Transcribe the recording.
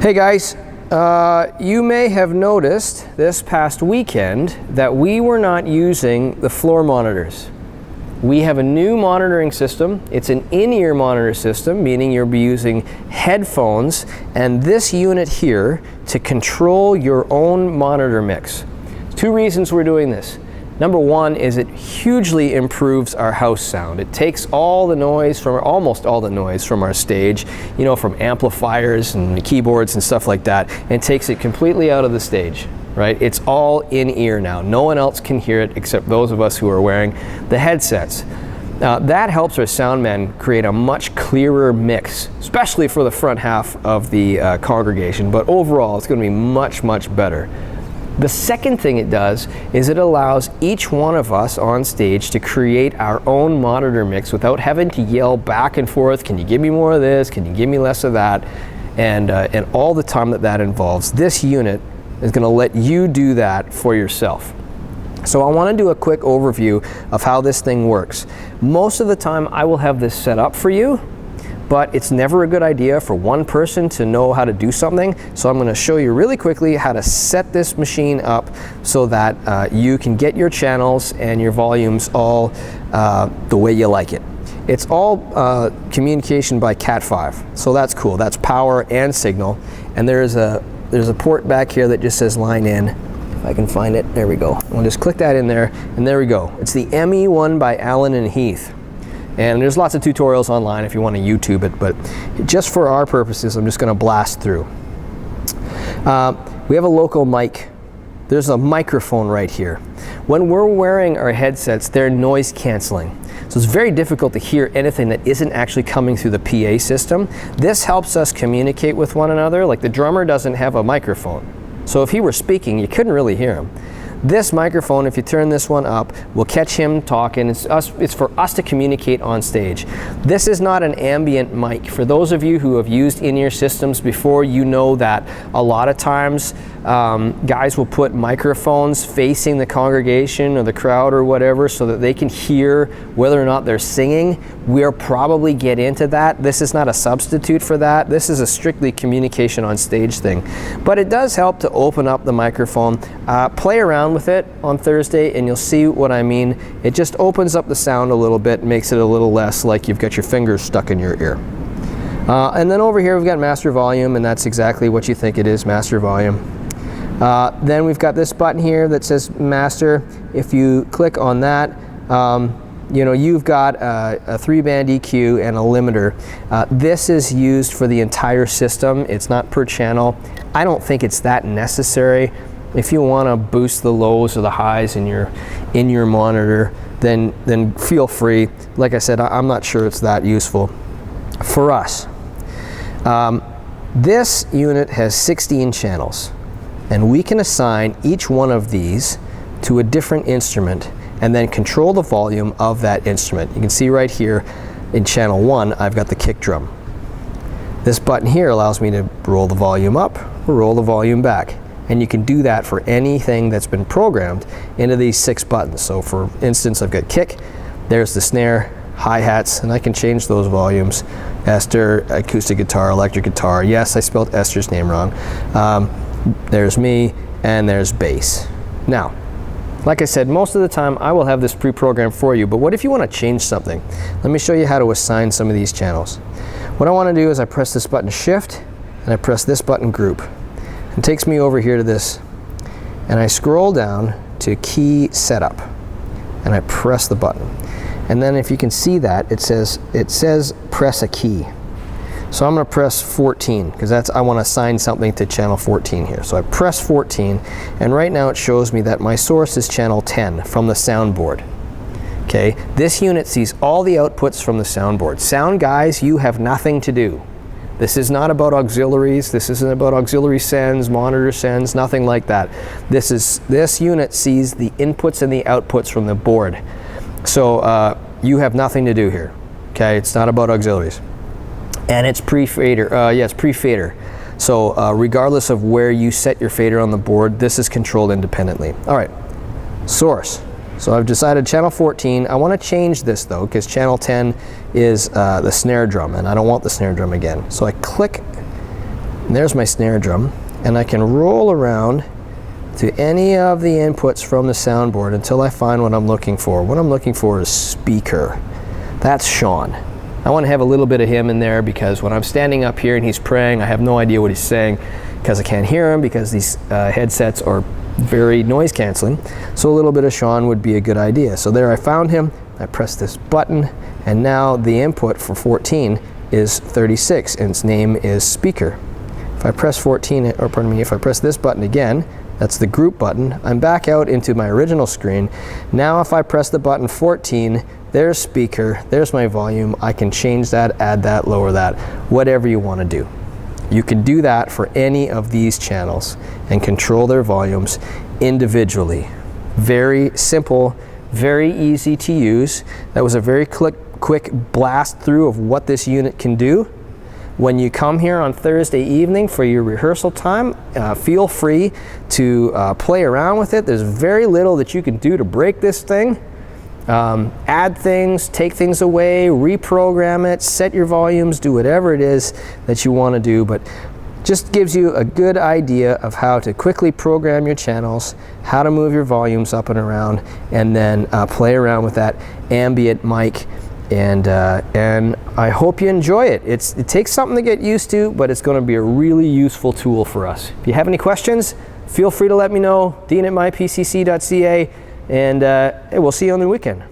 Hey guys, you may have noticed this past weekend that we were not using the floor monitors. We have a new monitoring system. It's an in-ear monitor system, meaning you'll be using headphones and this unit here to control your own monitor mix. Two reasons we're doing this. Number one is it hugely improves our house sound. It takes all the noise from, almost all the noise from our stage, you know, from amplifiers and keyboards and stuff like that, and takes it completely out of the stage, right? It's all in ear now. No one else can hear it except those of us who are wearing the headsets. That helps our sound men create a much clearer mix, especially for the front half of the congregation, but overall it's going to be much, much better. The second thing it does is it allows each one of us on stage to create our own monitor mix without having to yell back and forth, can you give me more of this, can you give me less of that, and all the time that involves. This unit is going to let you do that for yourself. So I want to do a quick overview of how this thing works. Most of the time I will have this set up for you, but it's never a good idea for one person to know how to do something. So I'm going to show you really quickly how to set this machine up so that you can get your channels and your volumes all the way you like it. It's all communication by Cat5, so that's cool. That's power and signal. And there's a port back here that just says line in. If I can find it, there we go. We'll just click that in there, and there we go. It's the ME-1 by Allen and Heath. And there's lots of tutorials online if you want to YouTube it, but just for our purposes, I'm just going to blast through. We have a local mic. There's a microphone right here. When we're wearing our headsets, they're noise canceling. So it's very difficult to hear anything that isn't actually coming through the PA system. This helps us communicate with one another. Like the drummer doesn't have a microphone. So if he were speaking, you couldn't really hear him. This microphone, if you turn this one up, will catch him talking. It's for us to communicate on stage. This is not an ambient mic. For those of you who have used in-ear systems before, you know that a lot of times guys will put microphones facing the congregation or the crowd or whatever so that they can hear whether or not they're singing. We'll probably get into that. This is not a substitute for that. This is a strictly communication on stage thing. But it does help to open up the microphone. Play around with it on Thursday and you'll see what I mean. It just opens up the sound a little bit, makes it a little less like you've got your fingers stuck in your ear. And then over here we've got master volume, and that's exactly what you think it is, master volume. Then we've got this button here that says master. If you click on that, you know, you've got a 3-band EQ and a limiter. This is used for the entire system. It's not per channel. I don't think it's that necessary. If you want to boost the lows or the highs in your monitor, then feel free. Like I said, I'm not sure it's that useful for us. This unit has 16 channels, and we can assign each one of these to a different instrument and then control the volume of that instrument. You can see right here in channel 1, I've got the kick drum. This button here allows me to roll the volume up or roll the volume back. And you can do that for anything that's been programmed into these 6 buttons. So for instance, I've got kick, there's the snare, hi-hats, and I can change those volumes. Esther, acoustic guitar, electric guitar. Yes, I spelled Esther's name wrong. There's me, and there's bass. Now, like I said, most of the time I will have this pre-programmed for you, but what if you want to change something? Let me show you how to assign some of these channels. What I want to do is I press this button shift, and I press this button group. It takes me over here to this, and I scroll down to key setup, and I press the button. And then if you can see that, it says press a key. So I'm going to press 14 because I want to assign something to channel 14 here. So I press 14, and right now it shows me that my source is channel 10 from the soundboard. Okay, this unit sees all the outputs from the soundboard. Sound guys, you have nothing to do. This is not about auxiliaries. This isn't about auxiliary sends, monitor sends, nothing like that. This unit sees the inputs and the outputs from the board. So you have nothing to do here. Okay, it's not about auxiliaries. And it's pre-fader. It's pre-fader. So regardless of where you set your fader on the board, this is controlled independently. All right, source. So I've decided channel 14. I want to change this though, because channel 10 is the snare drum, and I don't want the snare drum again. So I click And there's my snare drum. And I can roll around to any of the inputs from the soundboard until I find what I'm looking for. What I'm looking for is speaker. That's Sean. I want to have a little bit of him in there because when I'm standing up here and he's praying, I have no idea what he's saying because I can't hear him because these headsets are very noise canceling. So a little bit of Sean would be a good idea. So there I found him. I press this button and now the input for 14 is 36 and its name is speaker. If I press 14, or pardon me, if I press this button again, that's the group button, I'm back out into my original screen. Now if I press the button 14, there's speaker, there's my volume. I can change that, add that, lower that, whatever you want to do. You can do that for any of these channels and control their volumes individually. Very simple, very easy to use. That was a very quick blast through of what this unit can do. When you come here on Thursday evening for your rehearsal time, feel free to play around with it. There's very little that you can do to break this thing. Add things, take things away, reprogram it, set your volumes, do whatever it is that you want to do, but just gives you a good idea of how to quickly program your channels, how to move your volumes up and around, and then play around with that ambient mic. And I hope you enjoy it. It takes something to get used to, but it's going to be a really useful tool for us. If you have any questions, feel free to let me know. Dean@mypcc.ca, and we'll see you on the weekend.